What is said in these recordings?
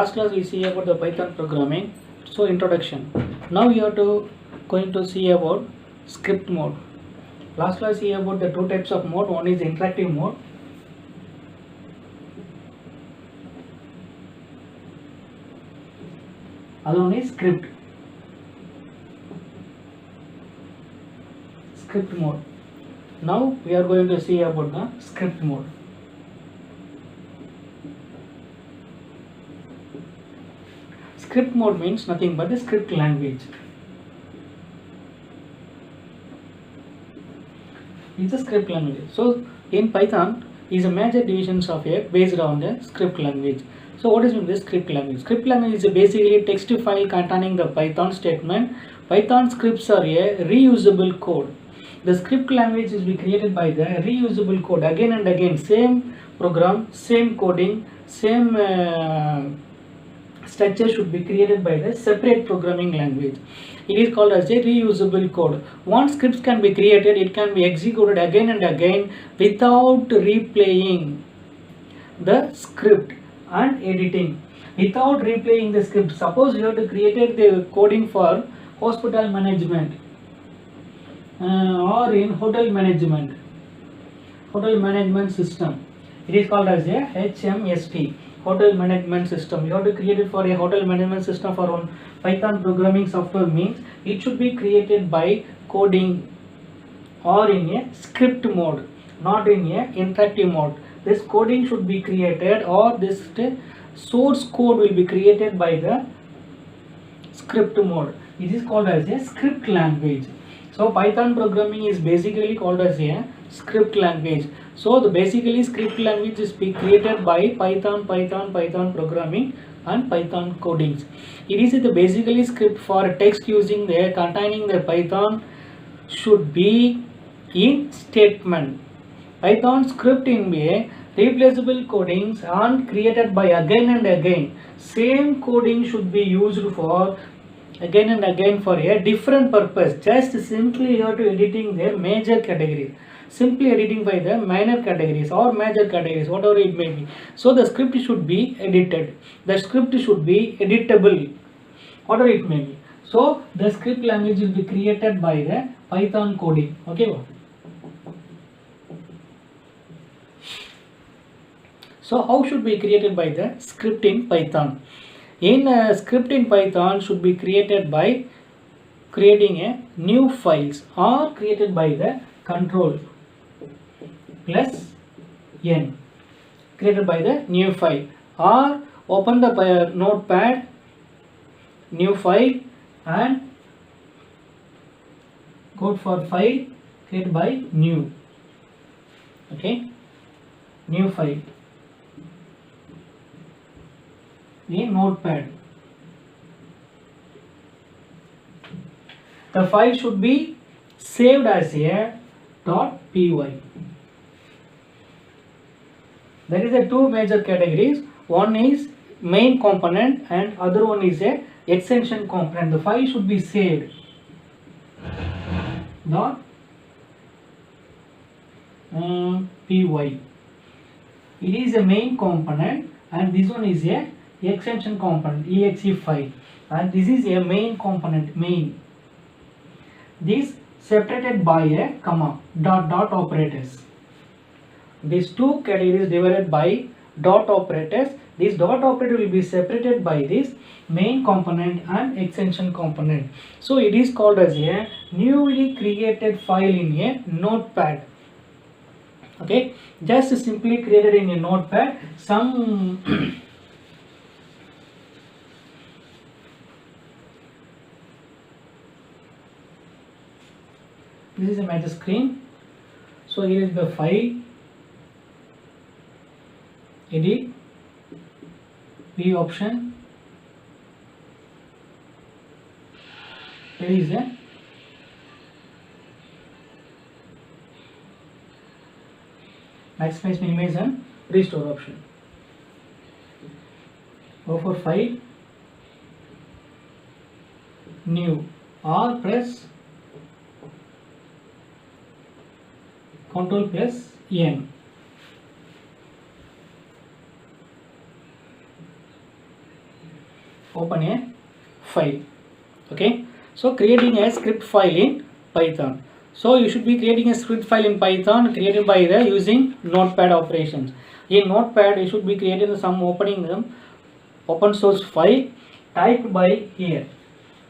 Last class we see about the Python programming. So introduction. Now we are going to see about script mode. Last class see about the two types of mode. One is interactive mode. Other one is script mode. Now we are going to see about the script mode. Script mode means nothing but the script language. It's a script language. So in Python is a major divisions of a based on the script language. So what is the script language? Script language is basically a text file containing the Python statement. Python scripts are a reusable code. The script language is created by the reusable code again and again, same program, same coding, same structure should be created by the separate programming language. It is called as a reusable code. Once scripts can be created, it can be executed again and again without replaying the script and editing. Without replaying the script, suppose you have to create the coding for hospital management or in hotel management system. It is called as a HMST, hotel management system. You have to create it for a hotel management system for one Python programming software means it should be created by coding or in a script mode, not in a interactive mode. This coding should be created or this source code will be created by the script mode. It is called as a script language. So Python programming is basically called as a script language. So the basically script language is created by Python programming and Python codings. It is the basically script for text using the containing the Python should be in statement. Python script in a replaceable codings and created by again and again. Same coding should be used for again and again for a different purpose. Just simply you have to editing the major categories. Simply editing by the minor categories or major categories, whatever it may be. So the script should be edited. The script should be editable, whatever it may be. So the script language will be created by the Python coding. Okay. So how should be created by the script in Python? In a script in Python should be created by creating a new files or created by the control plus n, created by the new file, or open the notepad, new file, and go for file, created by new. Okay, new file in notepad. The file should be saved as a .py. There is a two major categories. One is main component and other one is a extension component. The file should be saved .py. It is a main component and this one is a extension component, exe file, and this is a main component, main. This separated by a comma, dot operators. These two categories divided by dot operators. This dot operator will be separated by this main component and extension component. So it is called as a newly created file in a notepad. Okay, just simply created in a notepad some this is a major screen. So here is the file, edit, view option. Here is a maximize, minimize and restore option. Go for file, new, or press Ctrl plus N. open a file. Okay, so creating a script file in Python. So you should be creating a script file in Python created by the using notepad operations. In notepad you should be creating some open source file typed by here.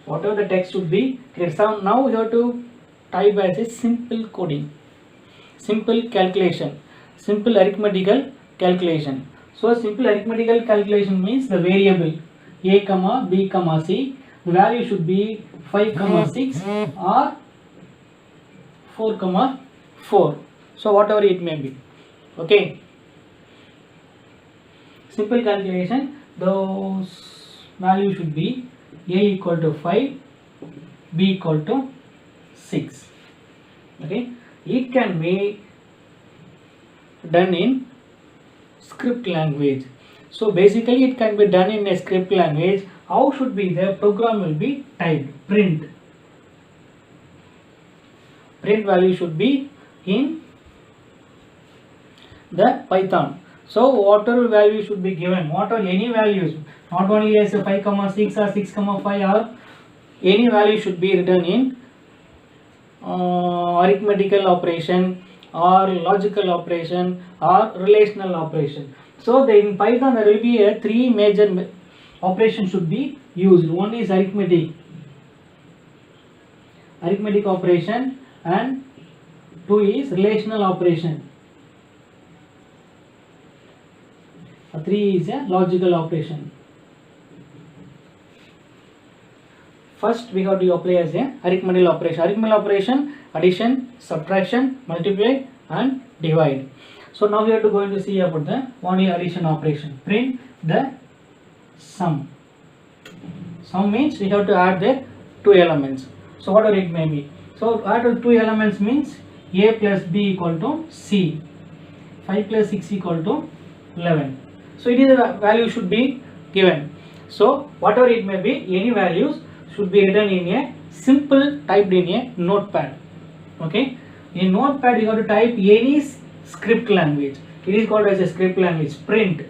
Whatever the text should be created. So now you have to type as a simple coding, simple calculation, simple arithmetical calculation. So simple arithmetical calculation means the variable a comma b comma c, the value should be 5 comma 6 or 4 comma 4. So whatever it may be. Okay, simple calculation, those value should be a equal to 5, b equal to 6. Okay, it can be done in script language. So basically it can be done in a script language. How should be the program will be typed? Print value should be in the Python. So whatever value should be given, whatever any values, not only as a 5 comma 6 or 6 comma 5 or any value should be written in arithmetical operation or logical operation or relational operation. So in Python there will be a 3 major operations should be used. One is arithmetic operation, and 2 is relational operation, 3 is a logical operation. First we have to apply as a arithmetical operation. Arithmetical operation: addition, subtraction, multiply and divide. So now we are going to see about the only addition operation. Print the sum. Sum means we have to add the 2 elements. So whatever it may be. So add 2 elements means a plus b equal to c. 5 plus 6 equal to 11. So it is a value should be given. So whatever it may be, any values should be written in a simple typed in a notepad. Okay, in notepad you have to type any script language. It is called as a script language. Print.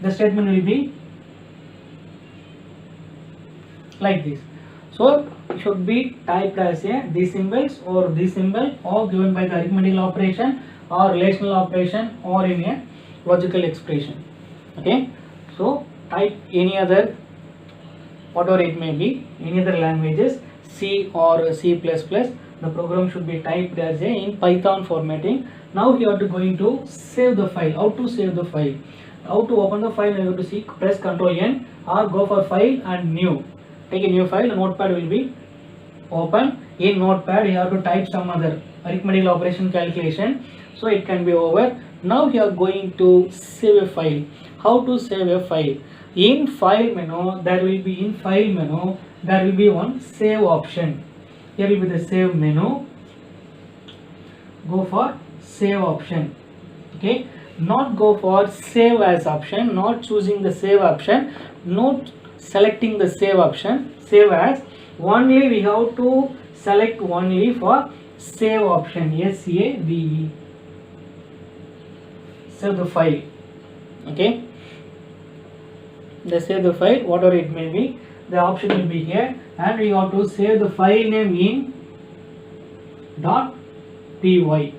The statement will be like this. So it should be typed as a these symbols or this symbol, or given by the arithmetical operation or relational operation or in a logical expression. Okay, so type any other, whatever it may be, any other languages, C or C++, the program should be typed as a in Python formatting. Now you are going to save the file. How to save the file? How to open the file? You have to see, press Ctrl N or go for file and new. Take a new file. Notepad will be open. In Notepad you have to type some other arithmetical operation calculation, so it can be over. Now you are going to save a file. How to save a file? In file menu, there will be one save option. Here will be the save menu. Go for save option. Okay, not go for save as option, not choosing the save option, not selecting the save option, save as. Only we have to select only for save option, SAVE. Save the file. Okay, the save the file, whatever it may be, the option will be here, and we have to save the file name in .py.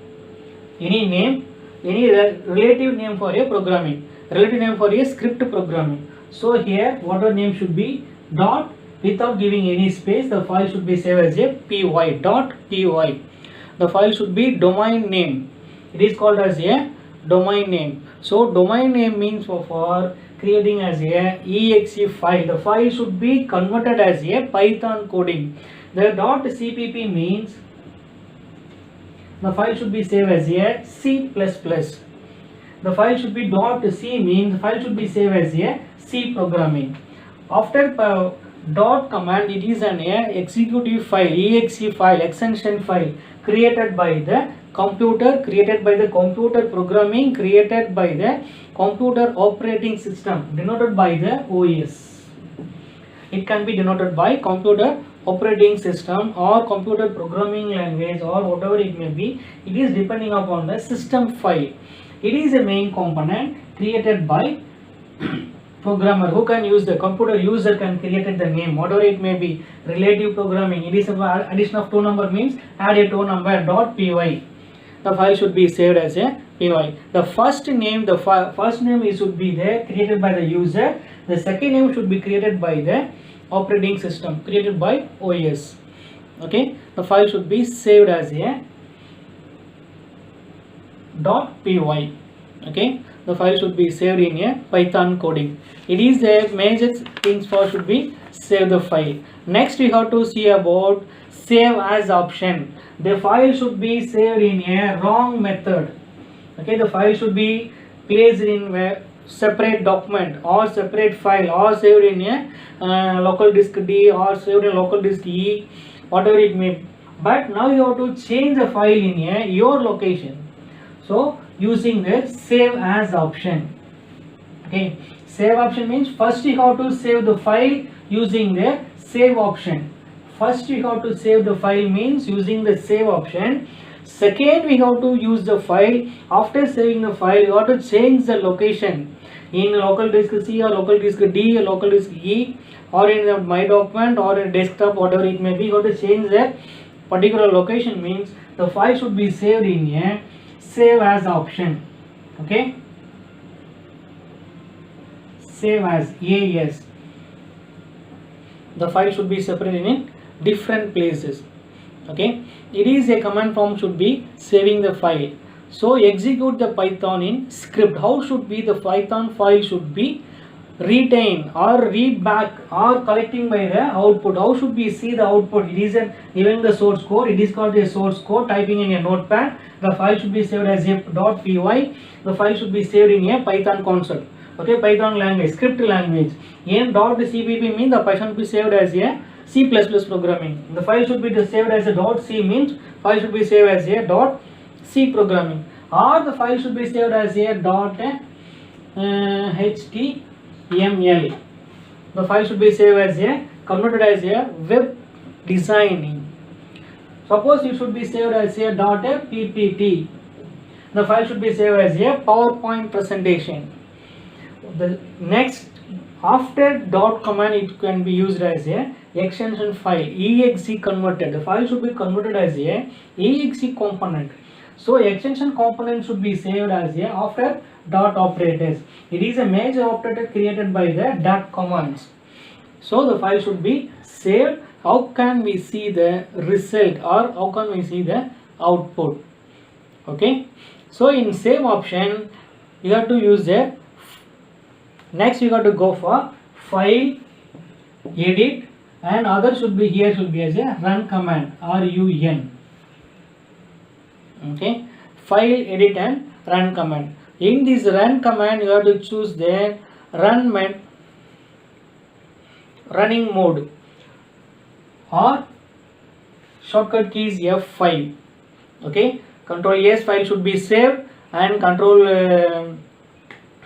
Any name, any relative name for a programming, relative name for a script programming. So here whatever name should be dot, without giving any space, the file should be saved as a py, .py. The file should be domain name. It is called as a domain name. So domain name means for creating as a exe file. The file should be converted as a Python coding. The .cpp means the file should be saved as a C++. The file should be .c means the file should be saved as a C programming. After dot command, it is an executive file, exe file, extension file created by the computer, created by the computer programming, created by the computer operating system, denoted by the OS. It can be denoted by computer operating system or computer programming language or whatever it may be. It is depending upon the system file. It is a main component created by programmer who can use the computer user can create the name, whatever it may be. Relative programming, it is addition of two number means add a two number dot py. The file should be saved as a py. The first name, first name should be there created by the user. The second name should be created by the operating system, created by OS. Okay, the file should be saved as a .py. Okay, the file should be saved in a Python coding. It is the major things for should be save the file. Next we have to see about save as option. The file should be saved in a wrong method. Okay, the file should be placed in a separate document or separate file or saved in a local disk D or saved in local disk E, whatever it may be. But now you have to change the file in your location. So using the save as option. Okay, save option means first you have to save the file using the save option. First you have to save the file means using the save option. Second we have to use the file. After saving the file you have to change the location in local disk C or local disk D or local disk E or in the my document or in desktop, whatever it may be. You have to change the particular location means the file should be saved in a save as option. Okay, save as AES. The file should be separated in different places. Okay, it is a command prompt should be saving the file. So execute the Python in script. How should be the Python file should be retain or read back or collecting by the output. How should we see the output? It is given the source code. It is called a source code. Typing in a notepad. The file should be saved as a .py. The file should be saved in a Python console. Okay, Python language, script language. In .cpp means the Python should be saved as a C++ programming. The file should be saved as a .c means file should be saved as a .c programming, or the file should be saved as a .html. The file should be saved as a converted as a web designing. Suppose it should be saved as a .ppt. The file should be saved as a PowerPoint presentation. The next after dot command it can be used as a extension file exe converted. The file should be converted as a exe component. So extension component should be saved as a after dot operators. It is a major operator created by the dot commands. So the file should be saved. How can we see the result or how can we see the output? Okay, so in save option you have to use the next you got to go for file, edit, and other should be here should be as a run command RUN. Okay, file, edit, and run command. In this run command you have to choose the running mode or shortcut key is F5. Okay, Control S, file should be saved, and Control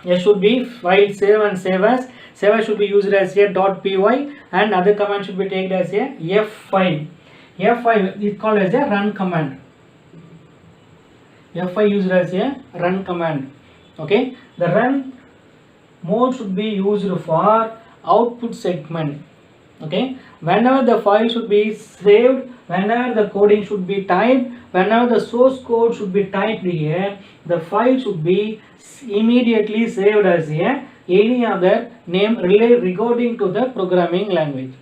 S should be file save and save as. Save as should be used as a .py, and other command should be taken as a F5. F5 is called as a run command. F5 used as a run command. Okay, the run mode should be used for output segment. Okay, whenever the file should be saved, whenever the coding should be typed, whenever the source code should be typed here, the file should be immediately saved as a any other name regarding to the programming language.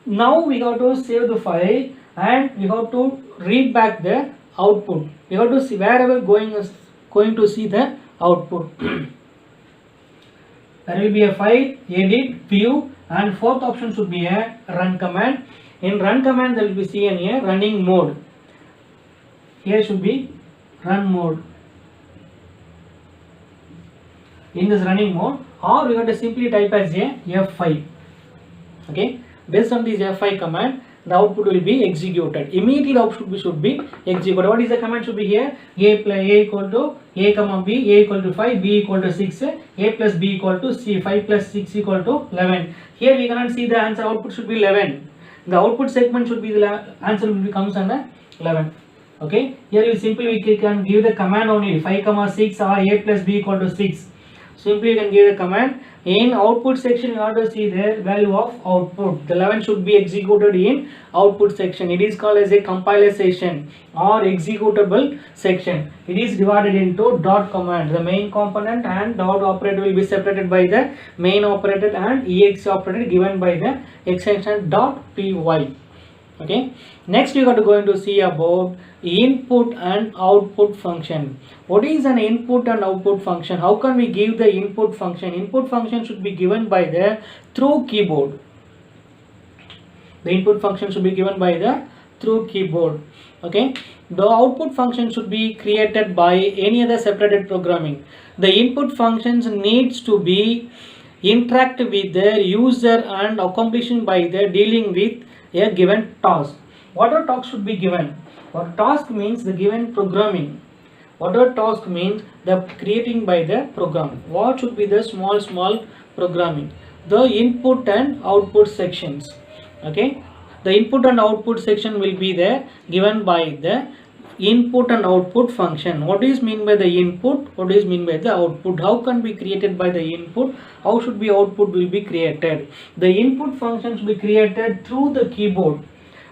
Now we have to save the file and we have to read back the output. We have to see wherever going to see the output. There will be a file, edit, view, and fourth option should be a run command. In run command there will be seen a running mode. Here should be run mode. In this running mode, or we have to simply type as a F5. Okay, based on this F5 command, the output will be executed. Immediately the output should be executed. What is the command should be here? A equal to A comma B, A equal to 5, B equal to 6, A plus B equal to C, 5 plus 6 equal to 11. Here we cannot see the answer, output should be 11. The output segment should be the answer will comes under 11. Okay, here you simply we can give the command only 5 comma 6 or A plus B equal to 6. Simply you can give the command In output section, you have to see the value of output. The 11 should be executed in output section. It is called as a compiler section or executable section. It is divided into dot command. The main component and dot operator will be separated by the main operator and ex operator given by the extension dot py. Okay, next you got to going to see about input and output function. What is an input and output function? How can we give the input function? Input function should be given by the through keyboard. The input function should be given by the through keyboard. Okay, the output function should be created by any other separated programming. The input functions needs to be interact with the user and accomplishing by the dealing with a given task. Whatever task should be given. What task means the given programming. Whatever task means the creating by the program. What should be the small programming? The input and output sections. Okay, the input and output section will be there given by the input and output function. What is mean by the input? What is mean by the output? How can be created by the input? How should be output will be created? The input function should be created through the keyboard.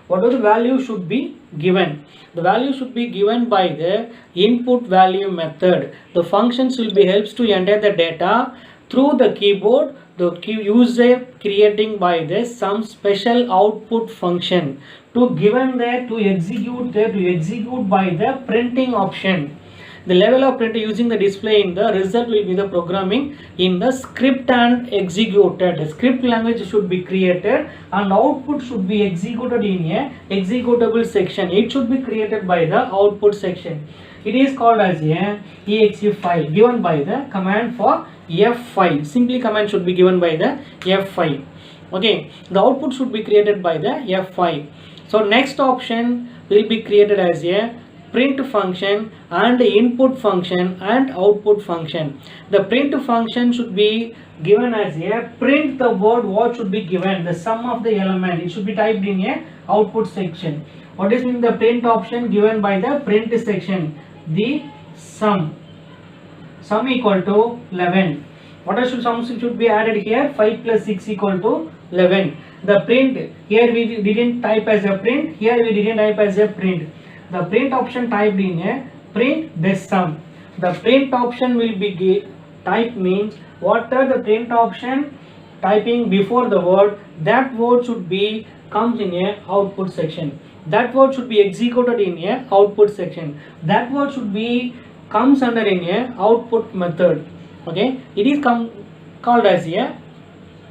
What are the value should be given? The value should be given by the input value method. The functions will be helps to enter the data through the keyboard. The user creating by this some special output function to given there to execute by the printing option. The level of printer using the display in the result will be the programming in the script and executed. The script language should be created and output should be executed in a executable section. It should be created by the output section. It is called as a exe file given by the command for F5. Simply command should be given by the F5. Okay, the output should be created by the F5. So next option will be created as a print function and input function and output function. The print function should be given as a print the word what should be given, the sum of the element. It should be typed in a output section. What is in the print option given by the print section? The sum equal to 11. What are sums should be added here? 5 plus 6 equal to 11. The print here we didn't type as a print, here we didn't type as a print. The print option typed in a print this sum. The print option will be type means what are the print option typing before the word, that word should be comes in a output section. That word should be executed in a output section. That word should be comes under in a output method. Okay, it is called as a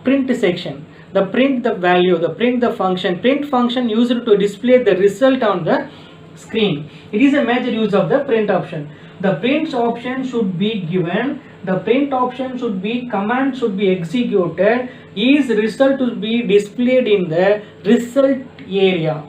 print section. The print the value, the print the function. Print function used to display the result on the screen. It is a major use of the print option. The print option should be given. The print option should be command should be executed. Is result to be displayed in the result area.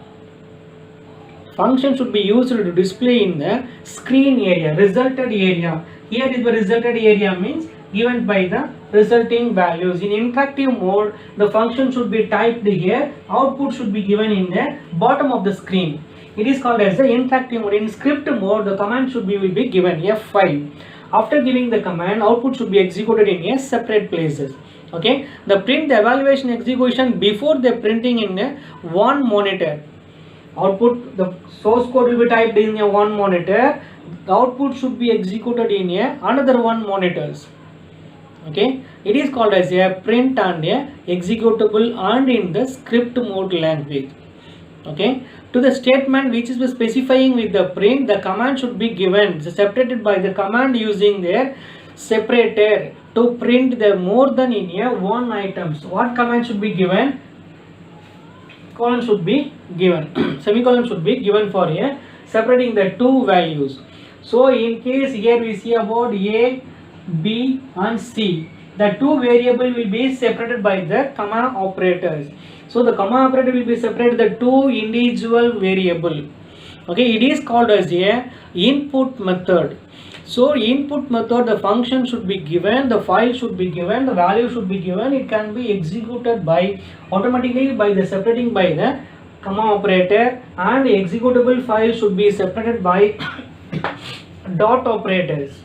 Function should be used to display in the screen area, resulted area. Here is the resulted area means given by the resulting values. In interactive mode, the function should be typed here. Output should be given in the bottom of the screen. It is called as the interactive mode. In script mode, the command should be will be given F5. After giving the command, output should be executed in a separate places. Okay, the print the evaluation execution before the printing in a one monitor. Output the source code will be typed in a one monitor. The output should be executed in a another one monitors. Okay, it is called as a print and a executable and in the script mode language. Okay, to the statement which is specifying with the print, the command should be given separated by the command using their separator to print the more than in a one items. What command should be given? Colon should be given. Semicolon should be given for a separating the two values. So in case here we see about A, B and C, the two variable will be separated by the comma operators. So the comma operator will be separated the two individual variable. Okay, it is called as a input method. So input method, the function should be given, the file should be given, the value should be given. It can be executed by automatically by the separating by the comma operator, and the executable file should be separated by dot operators.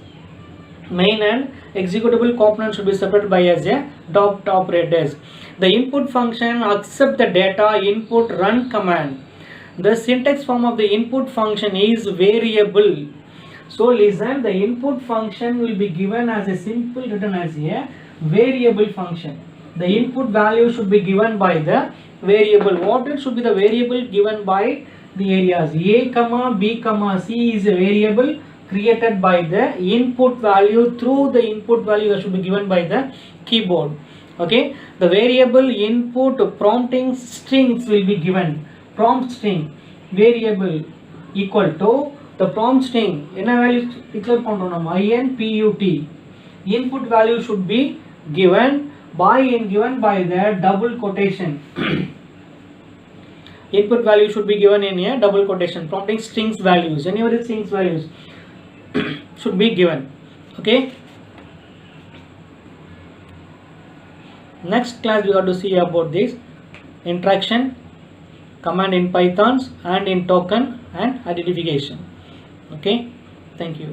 main and executable component should be separated by as a top red disk. The input function accept the data input run command. The syntax form of the input function is variable. So listen, the input function will be given as a simple written as a variable function. The input value should be given by the variable. What it should be the variable given by the areas a comma b comma c is a variable created by the input value. Through the input value that should be given by the keyboard. Okay, the variable input prompting strings will be given. Prompt string variable equal to the prompt string என்ன value declare பண்றோம் நம்ம input. Input value should be given by the double quotation. Input value should be given in a double quotation. Prompting strings values, any of the strings values should be given. Okay, next class we got to see about this interaction command in Pythons and in token and identification. Okay, thank you.